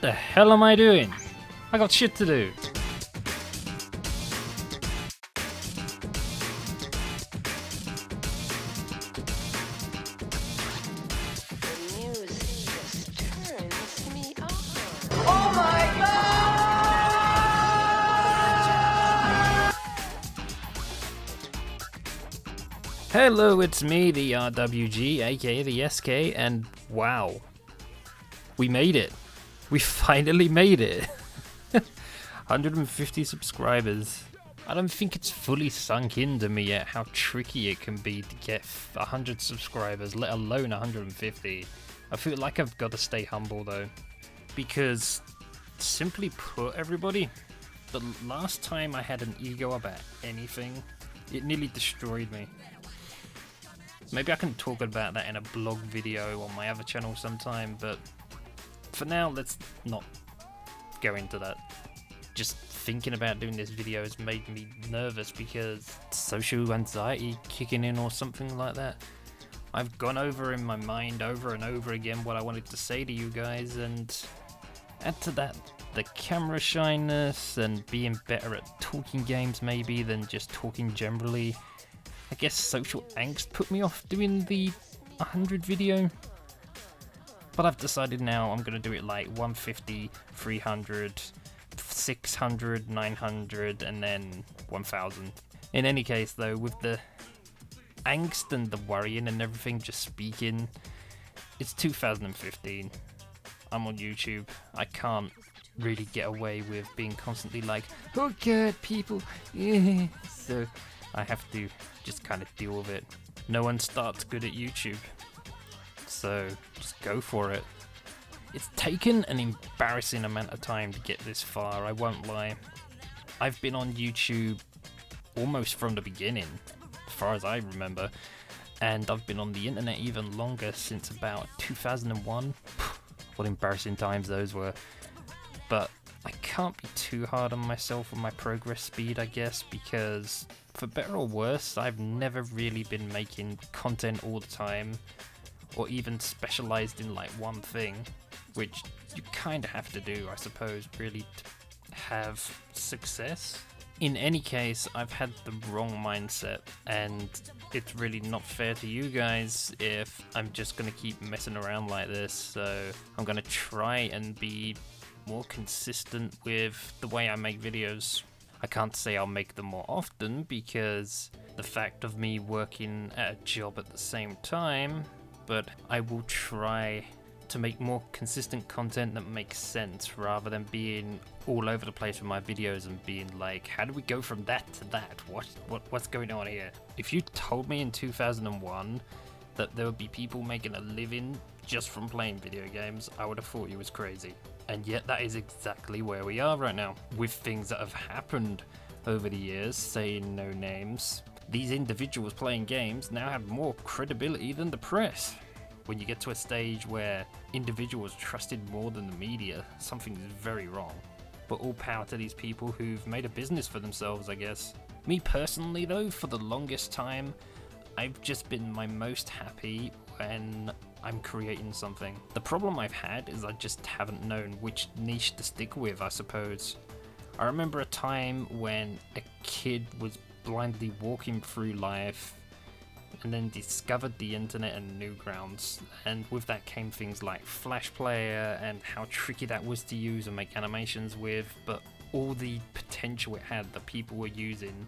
the hell am I doing? I got shit to do. Hello, it's me, the RWG, aka the SK, and wow, we made it. We finally made it. 150 subscribers. I don't think it's fully sunk into me yet how tricky it can be to get 100 subscribers, let alone 150. I feel like I've got to stay humble though, because simply put, everybody, the last time I had an ego about anything, it nearly destroyed me. Maybe I can talk about that in a blog video on my other channel sometime, but for now, let's not go into that. Just thinking about doing this video has made me nervous because social anxiety kicking in or something like that. I've gone over in my mind over and over again what I wanted to say to you guys, and add to that the camera shyness and being better at talking games maybe than just talking generally. I guess social angst put me off doing the 100 video, but I've decided now I'm gonna do it like 150, 300, 600, 900, and then 1000. In any case though, with the angst and the worrying and everything just speaking, it's 2015. I'm on YouTube. I can't really get away with being constantly like, oh god, people, yeah. So I have to just kind of deal with it. No one starts good at YouTube, so just go for it. It's taken an embarrassing amount of time to get this far, I won't lie. I've been on YouTube almost from the beginning, as far as I remember, and I've been on the internet even longer, since about 2001. What embarrassing times those were. But I can't be too hard on myself with my progress speed, I guess, because for better or worse, I've never really been making content all the time, or even specialized in like one thing, which you kind of have to do, I suppose, really to have success. In any case, I've had the wrong mindset, and it's really not fair to you guys if I'm just gonna keep messing around like this, so I'm gonna try and be more consistent with the way I make videos. I can't say I'll make them more often, because the fact of me working at a job at the same time, but I will try to make more consistent content that makes sense, rather than being all over the place with my videos and being like, how do we go from that to that? What's going on here? If you told me in 2001 that there would be people making a living just from playing video games, I would have thought you was crazy. And yet that is exactly where we are right now, with things that have happened over the years, saying no names. These individuals playing games now have more credibility than the press. When you get to a stage where individuals trusted more than the media, something is very wrong. But all power to these people who've made a business for themselves, I guess. Me personally though, for the longest time, I've just been my most happy when I'm creating something. The problem I've had is I just haven't known which niche to stick with, I suppose. I remember a time when a kid was blindly walking through life and then discovered the internet and Newgrounds, and with that came things like Flash Player and how tricky that was to use and make animations with, but all the potential it had that people were using.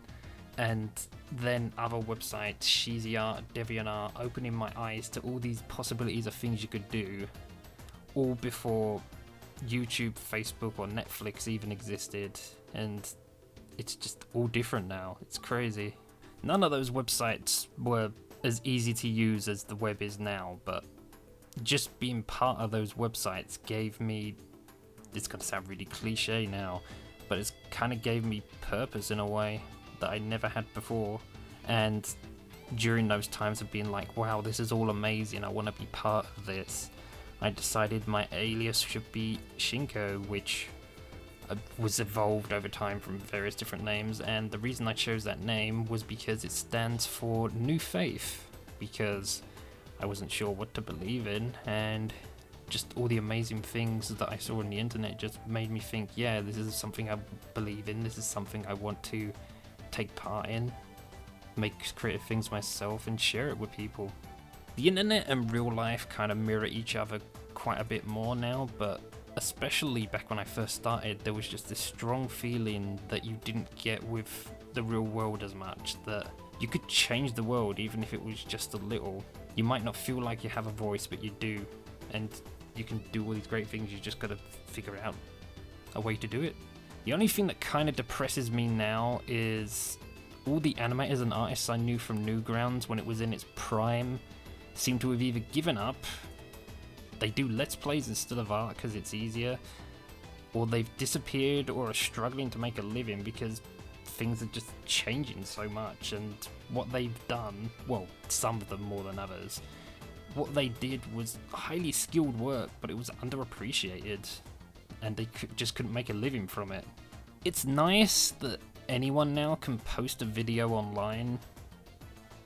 And then other websites, Cheesy Art, DeviantArt, opening my eyes to all these possibilities of things you could do, all before YouTube, Facebook or Netflix even existed, and it's just all different now. It's crazy. None of those websites were as easy to use as the web is now, but just being part of those websites gave me, it's gonna sound really cliche now, but it's kind of gave me purpose in a way that I never had before. And during those times of being like, wow, this is all amazing, I want to be part of this, I decided my alias should be Shinko, which was evolved over time from various different names, and the reason I chose that name was because it stands for New Faith, because I wasn't sure what to believe in, and just all the amazing things that I saw on the internet just made me think, yeah, this is something I believe in, this is something I want to take part in, make creative things myself and share it with people. The internet and real life kind of mirror each other quite a bit more now, but especially back when I first started, there was just this strong feeling that you didn't get with the real world as much, that you could change the world even if it was just a little. You might not feel like you have a voice, but you do, and you can do all these great things. You just gotta figure out a way to do it. The only thing that kind of depresses me now is all the animators and artists I knew from Newgrounds when it was in its prime seem to have either given up, they do Let's Plays instead of art because it's easier, or they've disappeared or are struggling to make a living because things are just changing so much, and what they've done, well, some of them more than others, what they did was highly skilled work, but it was underappreciated, and they just couldn't make a living from it. It's nice that anyone now can post a video online,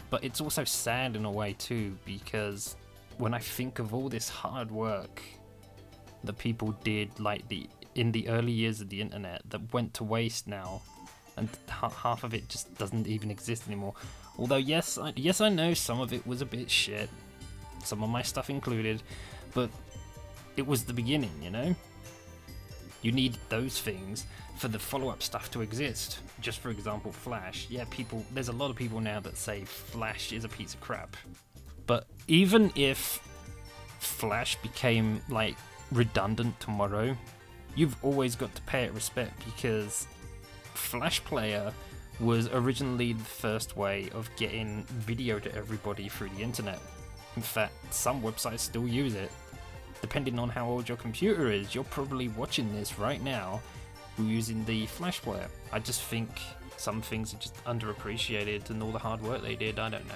but it's also sad in a way too, because when I think of all this hard work that people did in the early years of the internet that went to waste now, and half of it just doesn't even exist anymore. Although yes I know some of it was a bit shit, some of my stuff included, but it was the beginning, you know? You need those things for the follow-up stuff to exist. Just for example, Flash. Yeah, there's a lot of people now that say Flash is a piece of crap. But even if Flash became like redundant tomorrow, you've always got to pay it respect, because Flash Player was originally the first way of getting video to everybody through the internet. In fact, some websites still use it. Depending on how old your computer is, you're probably watching this right now using the Flash Player. I just think some things are just underappreciated, and all the hard work they did, I don't know.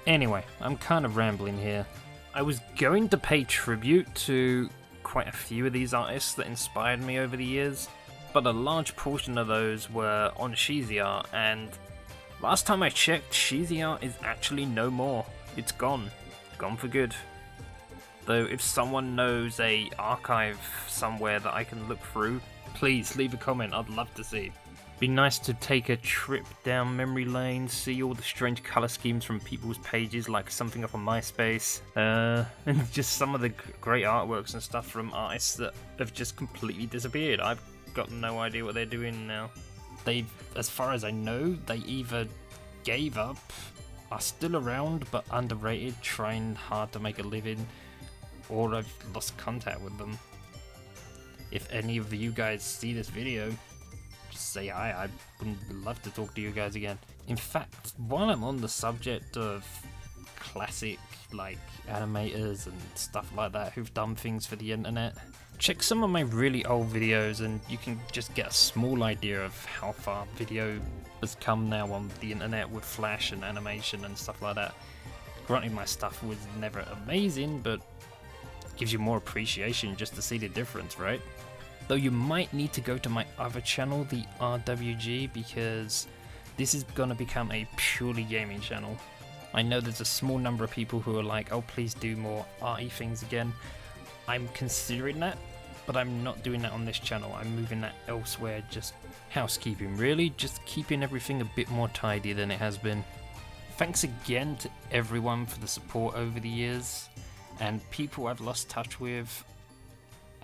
Anyway, I'm kind of rambling here. I was going to pay tribute to quite a few of these artists that inspired me over the years, but a large portion of those were on Cheesy Art, and last time I checked, Cheesy Art is actually no more. It's gone. Gone for good. Though if someone knows a archive somewhere that I can look through, please leave a comment, I'd love to see. Be nice to take a trip down memory lane, see all the strange colour schemes from people's pages, like something up on MySpace, and just some of the great artworks and stuff from artists that have just completely disappeared. I've got no idea what they're doing now. As far as I know, they either gave up, are still around but underrated, trying hard to make a living, or I've lost contact with them. If any of you guys see this video, just say hi. I would love to talk to you guys again. In fact, while I'm on the subject of classic like animators and stuff like that who've done things for the internet, check some of my really old videos and you can just get a small idea of how far video has come now on the internet with Flash and animation and stuff like that. Granted, my stuff was never amazing, but it gives you more appreciation just to see the difference, right? Though you might need to go to my other channel, the RWG, because this is going to become a purely gaming channel. I know there's a small number of people who are like, oh, please do more arty things again. I'm considering that, but I'm not doing that on this channel. I'm moving that elsewhere, just housekeeping really, just keeping everything a bit more tidy than it has been. Thanks again to everyone for the support over the years, and people I've lost touch with.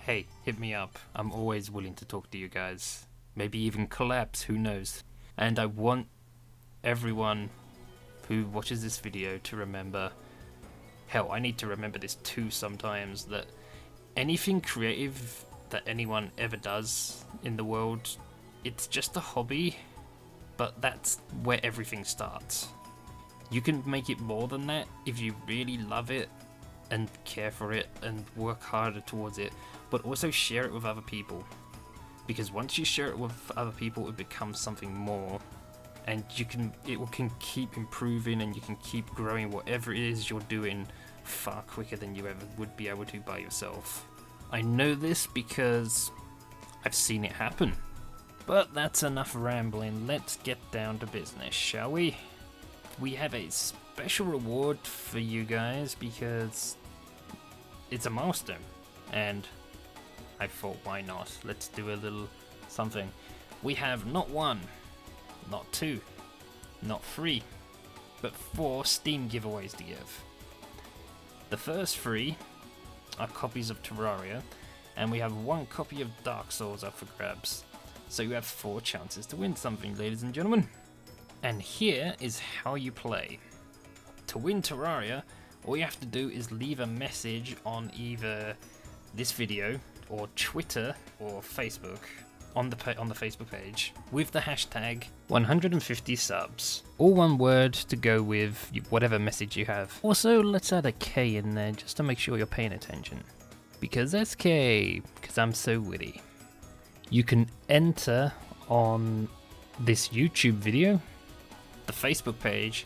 Hey, hit me up. I'm always willing to talk to you guys. Maybe even collabs, who knows. And I want everyone who watches this video to remember, hell, I need to remember this too sometimes, that anything creative that anyone ever does in the world, it's just a hobby, but that's where everything starts. You can make it more than that if you really love it and care for it and work harder towards it, but also share it with other people. Because once you share it with other people, it becomes something more, and it can keep improving, and you can keep growing whatever it is you're doing far quicker than you ever would be able to by yourself. I know this because I've seen it happen. But that's enough rambling, let's get down to business, shall we? We have a special reward for you guys because it's a milestone. and I thought, why not? Let's do a little something. We have not 1, not 2, not 3, but 4 Steam giveaways to give. The first 3 are copies of Terraria, and we have 1 copy of Dark Souls up for grabs. So you have 4 chances to win something, ladies and gentlemen. And here is how you play. To win Terraria, all you have to do is leave a message on either this video or Twitter or Facebook on the Facebook page with the hashtag 150 subs. All one word to go with whatever message you have. Also, let's add a K in there just to make sure you're paying attention. Because that's K, because I'm so witty. You can enter on this YouTube video, the Facebook page,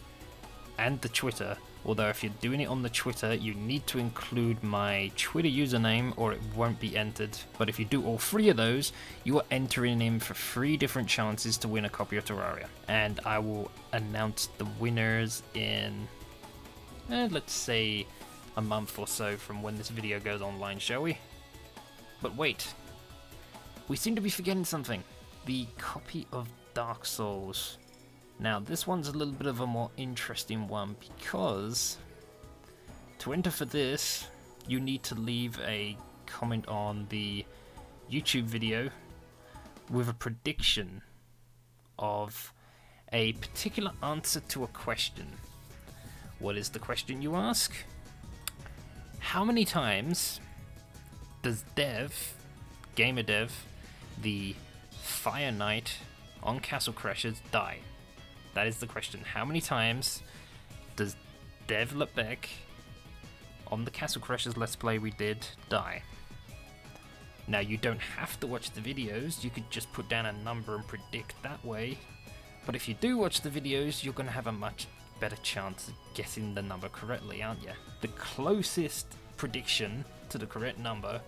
and the Twitter. Although if you're doing it on the Twitter, you need to include my Twitter username or it won't be entered. But if you do all 3 of those, you are entering in for 3 different chances to win a copy of Terraria. And I will announce the winners in, let's say, a month or so from when this video goes online, shall we? But wait, we seem to be forgetting something. The copy of Dark Souls. Now this one's a little bit of a more interesting one because to enter for this you need to leave a comment on the YouTube video with a prediction of a particular answer to a question. What is the question, you ask? How many times does Gamer Dev, the Fire Knight on Castle Crashers, die? That is the question. How many times does Dev Lepek on the Castle Crashers Let's Play we did die? Now you don't have to watch the videos, you could just put down a number and predict that way. But if you do watch the videos, you're going to have a much better chance of guessing the number correctly, aren't you? The closest prediction to the correct number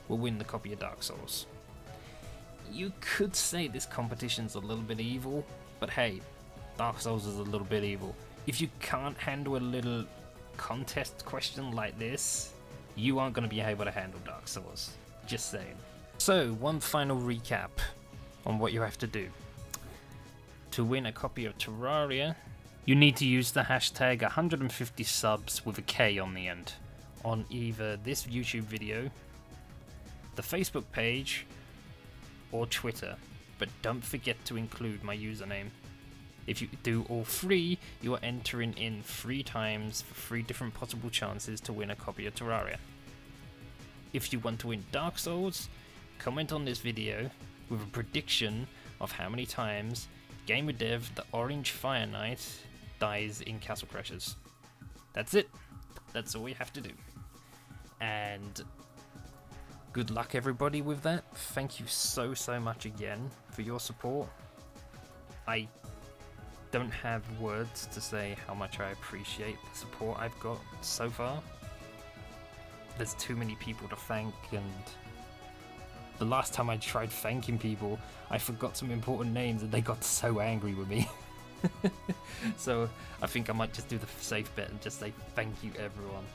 will win the copy of Dark Souls. You could say this competition's a little bit evil, but hey, Dark Souls is a little bit evil. If you can't handle a little contest question like this, you aren't going to be able to handle Dark Souls. Just saying. So, one final recap on what you have to do. To win a copy of Terraria, you need to use the hashtag 150 subs with a K on the end on either this YouTube video, the Facebook page, or Twitter. But don't forget to include my username. If you do all 3, you are entering in 3 times for 3 different possible chances to win a copy of Terraria. If you want to win Dark Souls, comment on this video with a prediction of how many times Gamer Dev, the Orange Fire Knight, dies in Castle Crashers. That's it. That's all you have to do. And good luck everybody with that. Thank you so much again for your support. I don't have words to say how much I appreciate the support I've got so far. There's too many people to thank, and the last time I tried thanking people, I forgot some important names and they got so angry with me. So I think I might just do the safe bet and just say thank you everyone.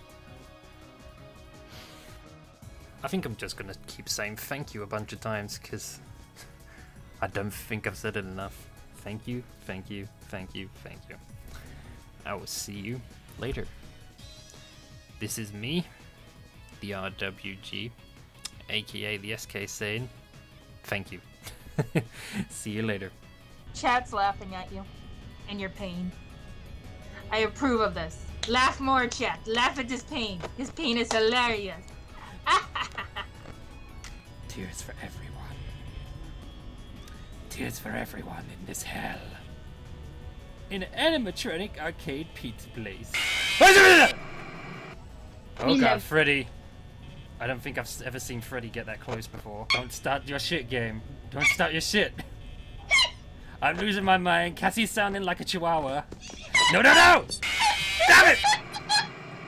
I think I'm just gonna keep saying thank you a bunch of times because I don't think I've said it enough. Thank you, thank you, thank you, thank you. I will see you later. This is me, the RWG, AKATheSKay, saying thank you. See you later. Chat's laughing at you and your pain. I approve of this. Laugh more, chat. Laugh at this pain. His pain is hilarious. Tears for everyone. Tears for everyone in this hell. In an animatronic arcade pizza place. Oh god, Freddy. I don't think I've ever seen Freddy get that close before. Don't start your shit, game. Don't start your shit. I'm losing my mind. Cassie's sounding like a chihuahua. No, no, no! Damn it!